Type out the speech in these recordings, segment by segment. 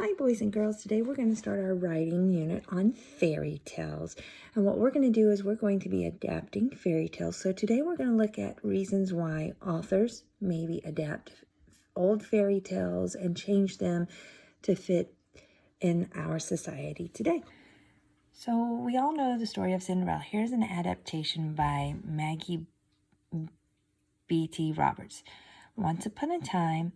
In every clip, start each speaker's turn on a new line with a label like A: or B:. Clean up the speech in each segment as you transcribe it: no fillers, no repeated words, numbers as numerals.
A: Hi boys and girls, today we're going to start our writing unit on fairy tales. And what we're going to do is we're going to be adapting fairy tales. So today we're going to look at reasons why authors maybe adapt old fairy tales and change them to fit in our society today. So we all know the story of Cinderella. Here's an adaptation by Maggie B.T. Roberts. Once upon a time,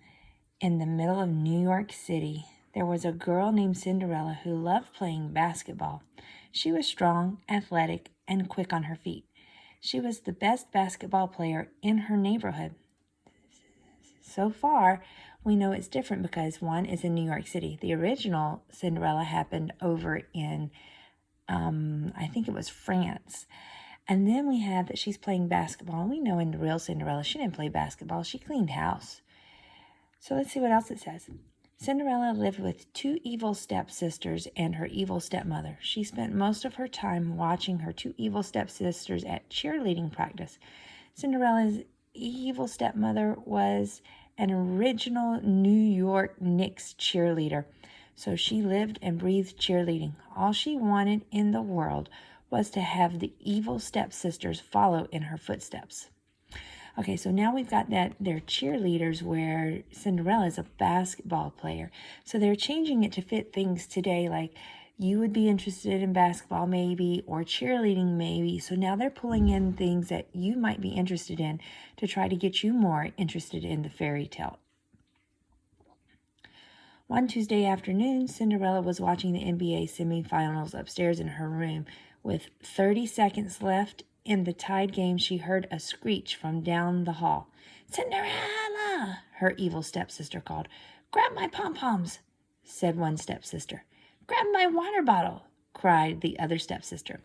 A: in the middle of New York City, there was a girl named Cinderella who loved playing basketball. She was strong, athletic, and quick on her feet. She was the best basketball player in her neighborhood. So far, we know it's different because one is in New York City. The original Cinderella happened over in, I think it was France. And then we have that she's playing basketball. We know in the real Cinderella, she didn't play basketball. She cleaned house. So let's see what else it says. Cinderella lived with two evil stepsisters and her evil stepmother. She spent most of her time watching her two evil stepsisters at cheerleading practice. Cinderella's evil stepmother was an original New York Knicks cheerleader, so she lived and breathed cheerleading. All she wanted in the world was to have the evil stepsisters follow in her footsteps. Okay, so now we've got that they're cheerleaders where Cinderella is a basketball player. So they're changing it to fit things today, like you would be interested in basketball maybe, or cheerleading maybe. So now they're pulling in things that you might be interested in to try to get you more interested in the fairy tale. One Tuesday afternoon, Cinderella was watching the NBA semifinals upstairs in her room. With 30 seconds left in the tied game, she heard a screech from down the hall. "Cinderella!" her evil stepsister called. "Grab my pom-poms," said one stepsister. "Grab my water bottle," cried the other stepsister.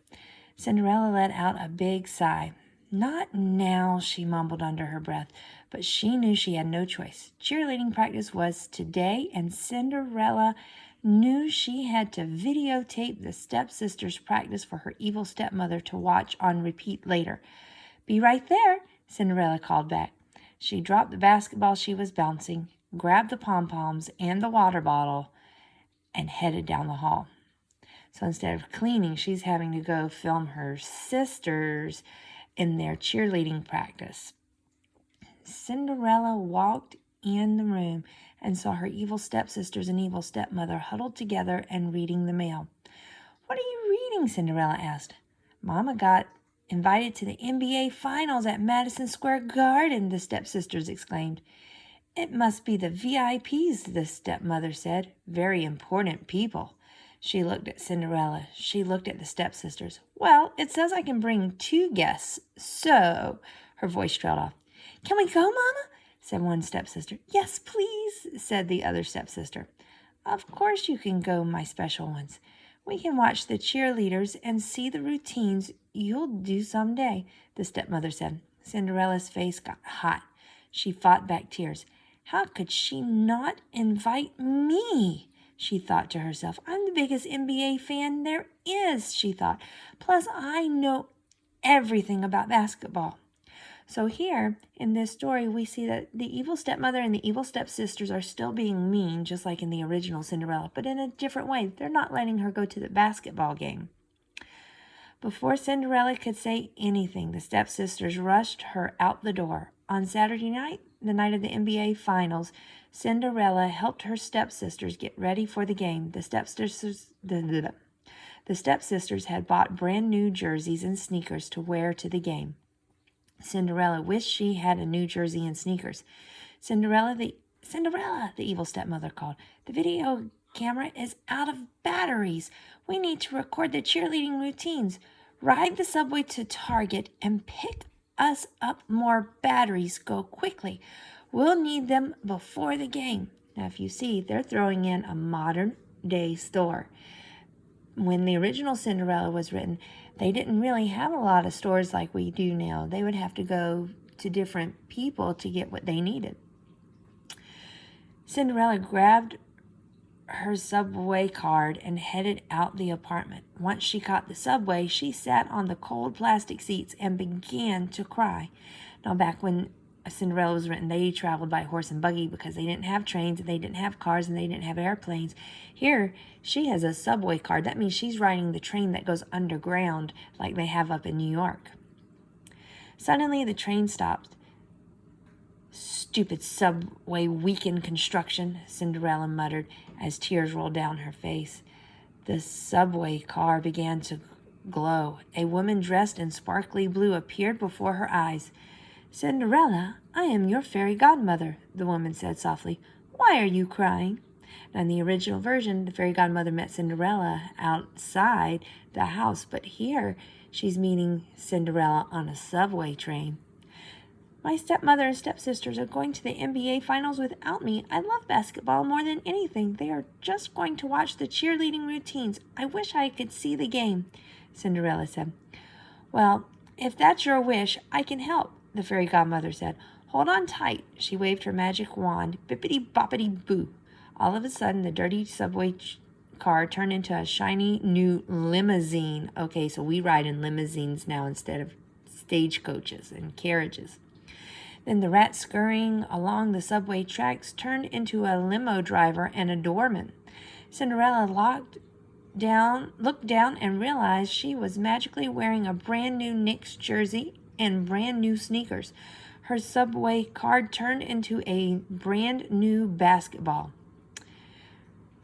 A: Cinderella let out a big sigh. "Not now," she mumbled under her breath, but she knew she had no choice. Cheerleading practice was today, and Cinderella knew she had to videotape the stepsisters' practice for her evil stepmother to watch on repeat later. "Be right there," Cinderella called back. She dropped the basketball she was bouncing, grabbed the pom-poms and the water bottle, and headed down the hall. So instead of cleaning, she's having to go film her sisters in their cheerleading practice. Cinderella walked in the room and saw her evil stepsisters and evil stepmother huddled together and reading the mail. "What are you reading?" Cinderella asked. "Mama got invited to the NBA Finals at Madison Square Garden," the stepsisters exclaimed. "It must be the VIPs," the stepmother said. "Very important people." She looked at Cinderella. She looked at the stepsisters. "Well, it says I can bring 2 guests, so—" Her voice trailed off. "Can we go, Mama?" said one stepsister. "Yes, please," said the other stepsister. "Of course you can go, my special ones. We can watch the cheerleaders and see the routines you'll do someday," the stepmother said. Cinderella's face got hot. She fought back tears. How could she not invite me? She thought to herself. "I'm the biggest NBA fan there is," she thought. "Plus, I know everything about basketball." So here in this story, we see that the evil stepmother and the evil stepsisters are still being mean, just like in the original Cinderella, but in a different way. They're not letting her go to the basketball game. Before Cinderella could say anything, the stepsisters rushed her out the door. On Saturday night, the night of the NBA Finals, Cinderella helped her stepsisters get ready for the game. The stepsisters had bought brand new jerseys and sneakers to wear to the game. Cinderella wished she had a new jersey and sneakers. Cinderella, the evil stepmother called. "The video camera is out of batteries. We need to record the cheerleading routines. Ride the subway to Target and pick us up more batteries. Go quickly. We'll need them before the game." Now, if you see, they're throwing in a modern-day store. When the original Cinderella was written, they didn't really have a lot of stores like we do now. They would have to go to different people to get what they needed. Cinderella grabbed her subway card and headed out the apartment. Once she caught the subway, she sat on the cold plastic seats and began to cry. Now, back when Cinderella was written, they traveled by horse and buggy because they didn't have trains, and they didn't have cars, and they didn't have airplanes. Here, she has a subway card. That means she's riding the train that goes underground like they have up in New York. Suddenly, the train stopped. "Stupid subway weakened construction," Cinderella muttered as tears rolled down her face. The subway car began to glow. A woman dressed in sparkly blue appeared before her eyes. "Cinderella, I am your fairy godmother," the woman said softly. "Why are you crying?" Now, in the original version, the fairy godmother met Cinderella outside the house, but here she's meeting Cinderella on a subway train. "My stepmother and stepsisters are going to the NBA finals without me. I love basketball more than anything. They are just going to watch the cheerleading routines. I wish I could see the game," Cinderella said. "Well, if that's your wish, I can help," the fairy godmother said. "Hold on tight." She waved her magic wand. Bippity-boppity-boo. All of a sudden, the dirty subway car turned into a shiny new limousine. Okay, so we ride in limousines now instead of stagecoaches and carriages. Then the rat scurrying along the subway tracks turned into a limo driver and a doorman. Cinderella looked down and realized she was magically wearing a brand new Knicks jersey and brand new sneakers. Her subway card turned into a brand new basketball.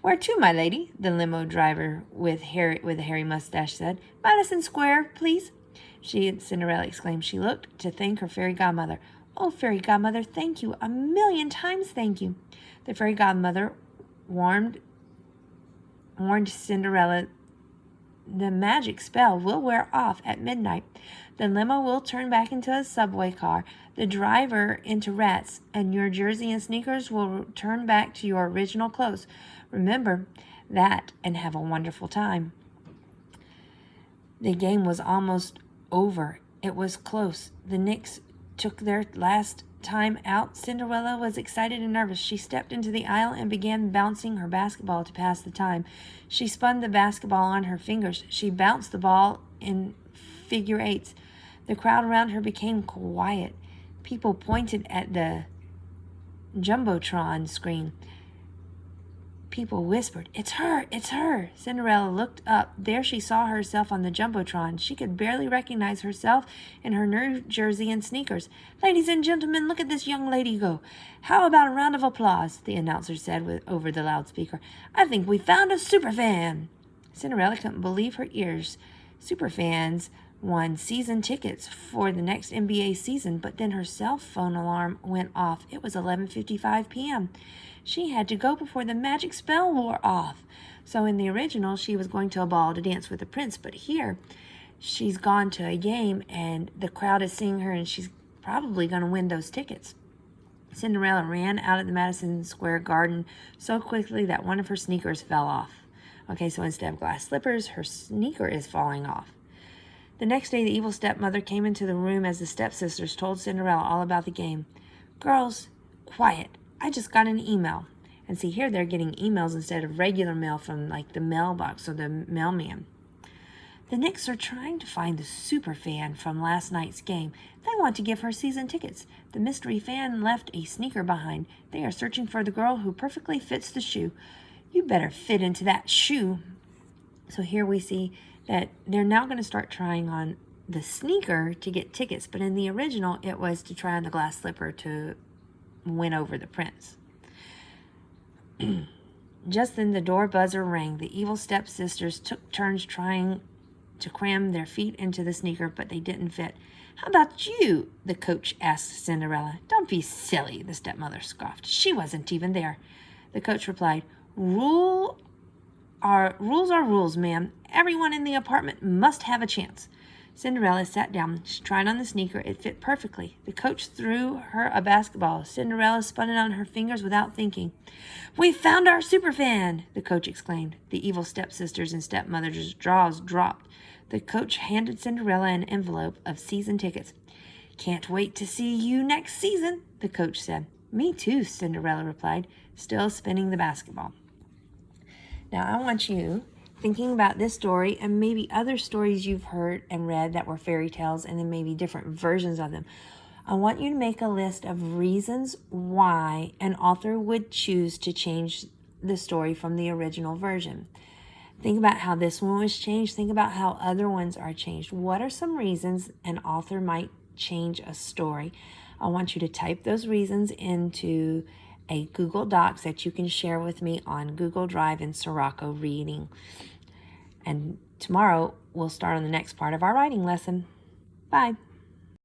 A: "Where to, my lady?" the limo driver with a hairy mustache said. "Madison Square, please," Cinderella exclaimed. She looked to thank her fairy godmother. "Oh, fairy godmother, thank you, a million times thank you." The fairy godmother warned Cinderella, "The magic spell will wear off at midnight. The limo will turn back into a subway car, the driver into rats, and your jersey and sneakers will turn back to your original clothes. Remember that and have a wonderful time." The game was almost over. It was close. The Knicks took their last time out. Cinderella was excited and nervous. She stepped into the aisle and began bouncing her basketball to pass the time. She spun the basketball on her fingers. She bounced the ball in figure eights. The crowd around her became quiet. People pointed at the Jumbotron screen. People whispered, "It's her! It's her!" Cinderella looked up. There she saw herself on the Jumbotron. She could barely recognize herself in her new jersey and sneakers. "Ladies and gentlemen, look at this young lady go. How about a round of applause?" the announcer said over the loudspeaker. "I think we found a superfan." Cinderella couldn't believe her ears. Superfans won season tickets for the next NBA season, but then her cell phone alarm went off. It was 11:55 p.m. She had to go before the magic spell wore off. So in the original, she was going to a ball to dance with the prince, but here she's gone to a game and the crowd is seeing her and she's probably going to win those tickets. Cinderella ran out of the Madison Square Garden so quickly that one of her sneakers fell off. Okay, so instead of glass slippers, her sneaker is falling off. The next day, the evil stepmother came into the room as the stepsisters told Cinderella all about the game. "Girls, quiet. I just got an email." And see, here they're getting emails instead of regular mail from like the mailbox or the mailman. "The Knicks are trying to find the super fan from last night's game. They want to give her season tickets. The mystery fan left a sneaker behind. They are searching for the girl who perfectly fits the shoe. You better fit into that shoe." So here we see that they're now going to start trying on the sneaker to get tickets. But in the original, it was to try on the glass slipper to win over the prince. Just then the door buzzer rang. The evil stepsisters took turns trying to cram their feet into the sneaker, but they didn't fit. "How about you?" the coach asked Cinderella. "Don't be silly," the stepmother scoffed. "She wasn't even there." The coach replied, Rules are rules, ma'am. Everyone in the apartment must have a chance." Cinderella sat down. She tried on the sneaker. It fit perfectly. The coach threw her a basketball. Cinderella spun it on her fingers without thinking. "We found our superfan!" the coach exclaimed. The evil stepsisters and stepmother's jaws dropped. The coach handed Cinderella an envelope of season tickets. "Can't wait to see you next season," the coach said. "Me too," Cinderella replied, still spinning the basketball. Now I want you thinking about this story and maybe other stories you've heard and read that were fairy tales and then maybe different versions of them. I want you to make a list of reasons why an author would choose to change the story from the original version. Think about how this one was changed. Think about how other ones are changed. What are some reasons an author might change a story? I want you to type those reasons into a Google Docs that you can share with me on Google Drive in Sirocco Reading. And tomorrow we'll start on the next part of our writing lesson. Bye.